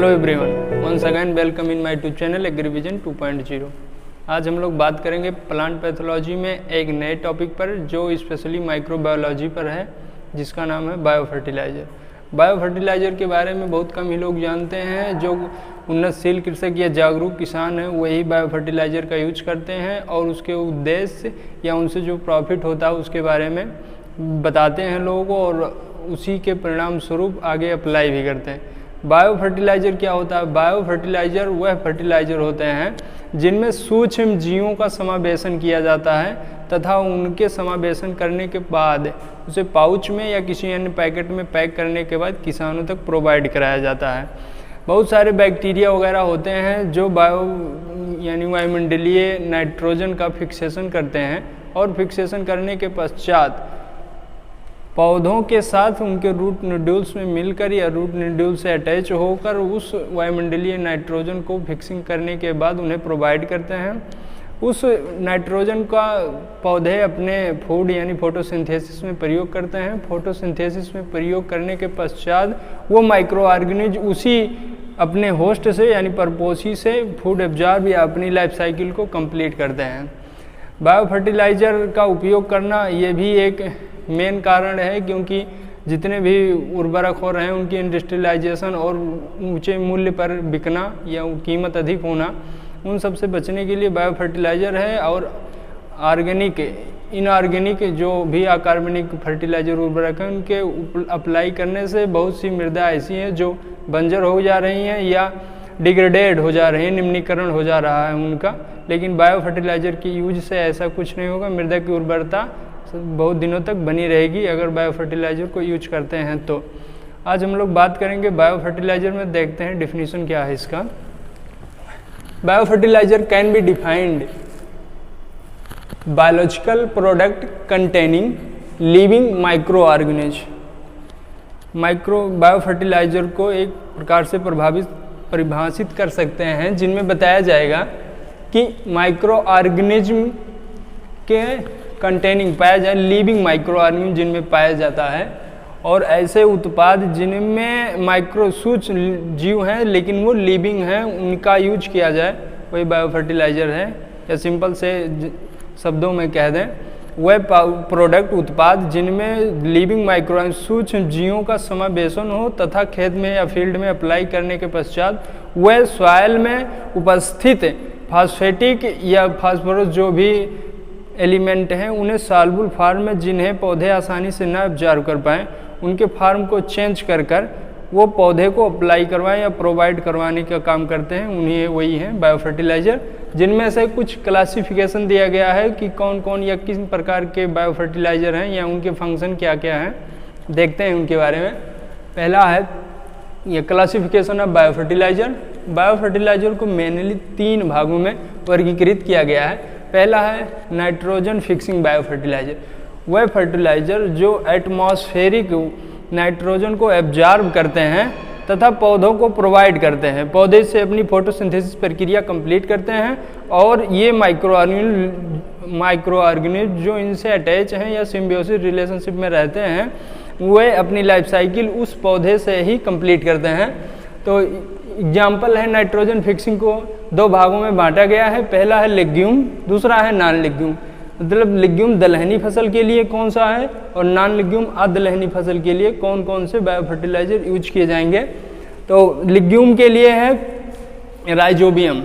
Hello everyone, once again welcome in my YouTube channel Agrivision 2.0। आज हम लोग बात करेंगे प्लांट पैथोलॉजी में एक नए टॉपिक पर जो स्पेशली माइक्रोबायोलॉजी पर है, जिसका नाम है बायो फर्टिलाइज़र। बायो फर्टिलाइज़र के बारे में बहुत कम ही लोग जानते हैं। जो उन्नतशील कृषक या जागरूक किसान हैं वही बायो फर्टिलाइज़र का यूज करते हैं और उसके उद्देश्य या उनसे जो प्रॉफिट होता है उसके बारे में बताते हैं लोगों को और उसी के परिणाम स्वरूप आगे अप्लाई भी करते हैं। बायो फर्टिलाइज़र क्या होता है? बायो फर्टिलाइज़र वह फर्टिलाइज़र होते हैं जिनमें सूक्ष्म जीवों का समावेशन किया जाता है तथा उनके समावेशन करने के बाद उसे पाउच में या किसी अन्य पैकेट में पैक करने के बाद किसानों तक प्रोवाइड कराया जाता है। बहुत सारे बैक्टीरिया वगैरह होते हैं जो यानी वायुमंडलीय नाइट्रोजन का फिक्सेशन करते हैं और फिक्सेशन करने के पश्चात पौधों के साथ उनके रूट नोड्यूल्स में मिलकर या रूट नोड्यूल से अटैच होकर उस वायुमंडलीय नाइट्रोजन को फिक्सिंग करने के बाद उन्हें प्रोवाइड करते हैं। उस नाइट्रोजन का पौधे अपने फूड यानी फोटोसिंथेसिस में प्रयोग करते हैं। फोटोसिंथेसिस में प्रयोग करने के पश्चात वो माइक्रो ऑर्गेनिज्म उसी अपने होस्ट से यानी परपोषी से फूड एब्जॉर्ब या अपनी लाइफ साइकिल को कंप्लीट करते हैं। बायो फर्टिलाइज़र का उपयोग करना ये भी एक मेन कारण है, क्योंकि जितने भी उर्वरक हो रहे हैं उनकी इंडस्ट्रियलाइजेशन और ऊंचे मूल्य पर बिकना या कीमत अधिक होना, उन सब से बचने के लिए बायो फर्टिलाइज़र है। और ऑर्गेनिक इनऑर्गेनिक जो भी अकार्बनिक फर्टिलाइज़र उर्वरक हैं उनके अप्लाई करने से बहुत सी मृदा ऐसी हैं जो बंजर हो जा रही हैं या डिग्रेडेड हो जा रही हैं, निम्नीकरण हो जा रहा है उनका। लेकिन बायो फर्टिलाइज़र की यूज से ऐसा कुछ नहीं होगा, मृदा की उर्वरता बहुत दिनों तक बनी रहेगी अगर बायो फर्टिलाइज़र को यूज करते हैं तो। आज हम लोग बात करेंगे बायो फर्टिलाइज़र में, देखते हैं डिफिनीशन क्या है इसका। Bio fertiliser can be defined biological product containing living micro organism. Bio fertiliser को एक प्रकार से परिभाषित कर सकते हैं जिनमें बताया जाएगा कि माइक्रो ऑर्गेनिज्म के कंटेनिंग पाया जाए, लिविंग माइक्रो ऑर्गेनिज्म जिनमें पाया जाता है, और ऐसे उत्पाद जिनमें माइक्रो सूक्ष्म जीव हैं लेकिन वो लिविंग हैं उनका यूज किया जाए, वही बायो फर्टिलाइज़र है। या सिंपल से शब्दों में कह दें, वह प्रोडक्ट उत्पाद जिनमें लिविंग माइक्रो सूक्ष्म जीवों का समावेशन हो तथा खेत में या फील्ड में अप्लाई करने के पश्चात वह सॉइल में उपस्थित फास्फेटिक या फास्फोरस जो भी एलिमेंट हैं उन्हें सॉल्युबल फॉर्म में जिन्हें पौधे आसानी से न एब्जॉर्ब कर पाएँ उनके फॉर्म को चेंज कर वो पौधे को अप्लाई करवाएं या प्रोवाइड करवाने का काम करते हैं, उन्हीं वही हैं बायो फर्टिलाइज़र। जिनमें से कुछ क्लासिफिकेशन दिया गया है कि कौन कौन या किस प्रकार के बायो फर्टिलाइज़र हैं या उनके फंक्शन क्या क्या हैं, देखते हैं उनके बारे में। पहला है ये classification of bio fertiliser. Bio fertiliser को मेनली 3 भागों में वर्गीकृत किया गया है। पहला है नाइट्रोजन फिक्सिंग बायो फर्टिलाइज़र, वह फर्टिलाइज़र जो एटमॉस्फेरिक नाइट्रोजन को एब्जॉर्ब करते हैं तथा पौधों को प्रोवाइड करते हैं। पौधे से अपनी फोटोसिंथेसिस प्रक्रिया कंप्लीट करते हैं और ये माइक्रो ऑर्गेनिज्म जो इनसे अटैच हैं या सिम्बियोसिस रिलेशनशिप में रहते हैं वह अपनी लाइफ साइकिल उस पौधे से ही कंप्लीट करते हैं। तो एग्जाम्पल है नाइट्रोजन फिक्सिंग को 2 भागों में बांटा गया है। पहला है लेग्यूम, दूसरा है नॉन लेग्यूम। मतलब लेग्यूम दलहनी फसल के लिए कौन सा है और नॉन लेग्यूम अदलहनी फसल के लिए कौन कौन से बायो फर्टिलाइज़र यूज किए जाएंगे। तो लेग्यूम के लिए है राइजोबियम।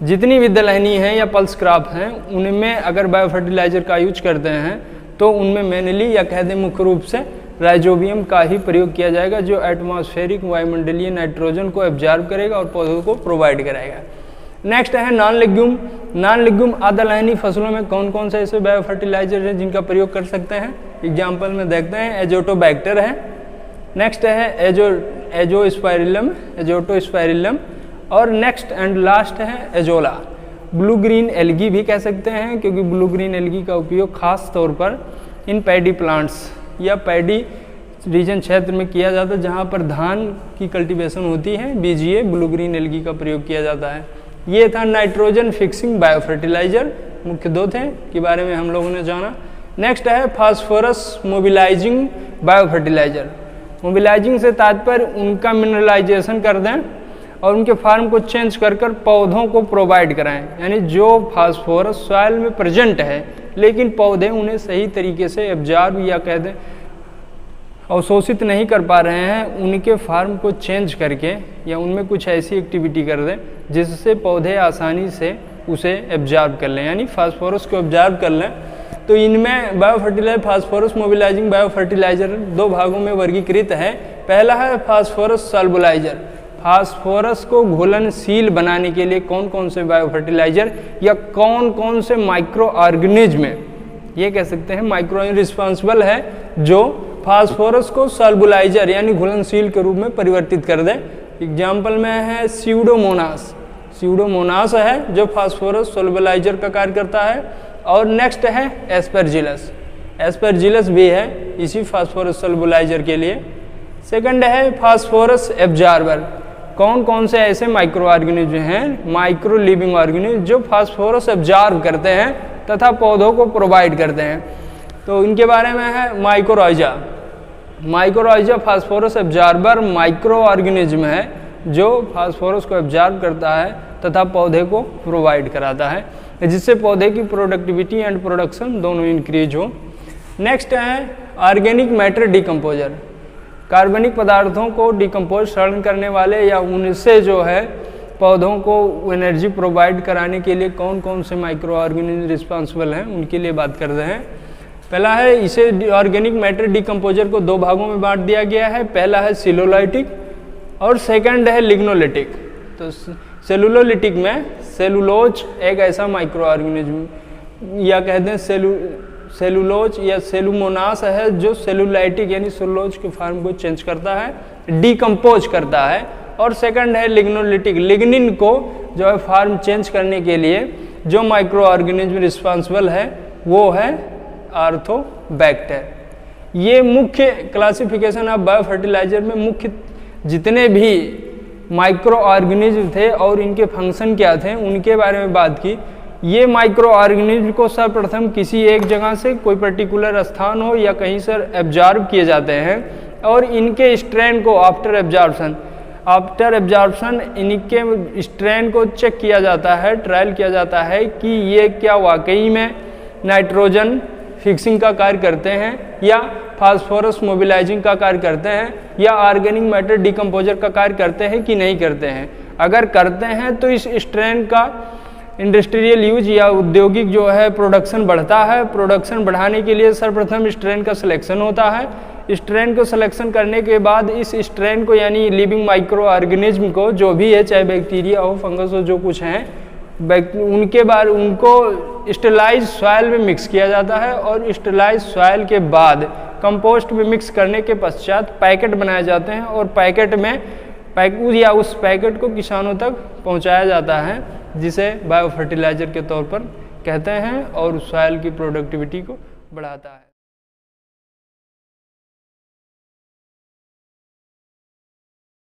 जितनी भी दलहनी हैं या पल्स क्रॉप हैं उनमें अगर बायो फर्टिलाइज़र का यूज करते हैं तो उनमें मेनली या कह दें मुख्य रूप से राइजोबियम का ही प्रयोग किया जाएगा जो एटमॉस्फेरिक वायुमंडलीय नाइट्रोजन को एब्जॉर्ब करेगा और पौधों को प्रोवाइड कराएगा। नेक्स्ट है नॉन लेग्यूम। नॉन लेग्यूम अदलहनी फसलों में कौन कौन से ऐसे बायो फर्टिलाइज़र हैं जिनका प्रयोग कर सकते हैं। एग्जाम्पल में देखते हैं एजोटोबैक्टर है, नेक्स्ट है एजोटोस्पाइरिलम और नेक्स्ट एंड लास्ट है एजोला। ब्लू ग्रीन एल्गी भी कह सकते हैं क्योंकि ब्लू ग्रीन एल्गी का उपयोग खास तौर पर इन पैडी प्लांट्स या पैडी रीजन क्षेत्र में किया जाता है जहाँ पर धान की कल्टीवेशन होती है, बीजीए ब्लू ग्रीन एल्गी का प्रयोग किया जाता है। ये था नाइट्रोजन फिक्सिंग बायो फर्टिलाइज़र, मुख्य 2 थे के बारे में हम लोगों ने जाना। नेक्स्ट है phosphorus mobilizing bio fertiliser. Mobilising से तात्पर्य उनका मिनरलाइजेशन कर दें और उनके फार्म को चेंज कर कर पौधों को प्रोवाइड कराएं। यानी जो फास्फोरस सॉइल में प्रेजेंट है लेकिन पौधे उन्हें सही तरीके से एब्जॉर्ब या कह दें अवशोषित नहीं कर पा रहे हैं, उनके फार्म को चेंज करके या उनमें कुछ ऐसी एक्टिविटी कर दें जिससे पौधे आसानी से उसे एब्जॉर्ब कर लें, यानी फास्फोरस को एब्जॉर्ब कर लें। तो इनमें bio fertilizer phosphorus mobilizing bio fertilizer दो भागों में वर्गीकृत है। पहला है फास्फोरस सॉल्बुलाइजर, फास्फोरस को घुलनशील बनाने के लिए कौन कौन से बायो फर्टिलाइजर या कौन कौन से माइक्रो ऑर्गेनिज्म, ये कह सकते हैं माइक्रो रिस्पॉन्सिबल है जो फास्फोरस को सॉल्बुलाइजर यानी घुलनशील के रूप में परिवर्तित कर दे। एग्जाम्पल में है स्यूडोमोनास, स्यूडोमोनास है जो फास्फोरस सॉल्बुलाइजर का कार्य करता है। और नेक्स्ट है एस्परजिलस, एस्परजिलस भी है इसी फास्फोरस सॉल्बुलाइजर के लिए। सेकंड है फास्फोरस एब्जॉर्बर, कौन कौन से ऐसे माइक्रो ऑर्गेनिज्म हैं, माइक्रो लिविंग ऑर्गेनिज्म जो फास्फोरस एब्जॉर्ब करते हैं तथा पौधों को प्रोवाइड करते हैं। तो इनके बारे में है mycorrhiza, mycorrhiza phosphorus absorber micro organism है जो फास्फोरस को एब्जॉर्ब करता है तथा पौधे को प्रोवाइड कराता है, जिससे पौधे की प्रोडक्टिविटी एंड प्रोडक्शन दोनों इंक्रीज हो। नेक्स्ट है ऑर्गेनिक मैटर डिकम्पोजर, कार्बनिक पदार्थों को डिकम्पोज सड़न करने वाले या उनसे जो है पौधों को एनर्जी प्रोवाइड कराने के लिए कौन कौन से माइक्रो ऑर्गेनिज्म रिस्पॉन्सिबल हैं उनके लिए बात करते हैं। पहला है, इसे ऑर्गेनिक मैटर डिकम्पोजर को दो भागों में बांट दिया गया है। पहला है सेलुलोलिटिक और सेकंड है लिग्नोलिटिक। तो सेलुलोलिटिक में सेलुलोज एक ऐसा माइक्रो ऑर्गेनिज्म या कहते हैं सेलुलोज या सेलुमोनास है जो सेलुलाइटिक यानी सेलुलोज के फॉर्म को चेंज करता है, डिकम्पोज करता है। और सेकंड है लिग्नोलिटिक, लिग्निन को जो है फॉर्म चेंज करने के लिए जो माइक्रो ऑर्गेनिज्म रिस्पॉन्सिबल है वो है आर्थोबैक्टर। ये मुख्य क्लासिफिकेशन ऑफ बायो फर्टिलाइजर में मुख्य जितने भी माइक्रो ऑर्गेनिज्म थे और इनके फंक्शन क्या थे उनके बारे में बात की। ये माइक्रो ऑर्गेनिज्म को सर्वप्रथम किसी एक जगह से कोई पर्टिकुलर स्थान हो या कहीं से एब्जॉर्ब किए जाते हैं और इनके स्ट्रेन को आफ्टर एब्जॉर्प्शन इनके स्ट्रेन को चेक किया जाता है, ट्रायल किया जाता है कि ये क्या वाकई में नाइट्रोजन फिक्सिंग का कार्य करते हैं या फास्फोरस मोबिलाइजिंग का कार्य करते हैं या ऑर्गेनिक मैटर डिकम्पोजर का कार्य करते हैं कि नहीं करते हैं। अगर करते हैं तो इस स्ट्रेन का इंडस्ट्रियल यूज या औद्योगिक जो है प्रोडक्शन बढ़ता है। प्रोडक्शन बढ़ाने के लिए सर्वप्रथम स्ट्रेन का सिलेक्शन होता है। स्ट्रेन को सिलेक्शन करने के बाद इस स्ट्रेन को यानी लिविंग माइक्रो ऑर्गेनिज्म को जो भी है, चाहे बैक्टीरिया हो, फंगस हो, जो कुछ हैं, उनके बाद उनको स्टेलाइज सॉइल में मिक्स किया जाता है और स्टेलाइज सॉइल के बाद कंपोस्ट में मिक्स करने के पश्चात पैकेट बनाए जाते हैं और पैकेट में उस पैकेट को किसानों तक पहुंचाया जाता है जिसे बायो फर्टिलाइजर के तौर पर कहते हैं और सॉइल की प्रोडक्टिविटी को बढ़ाता है।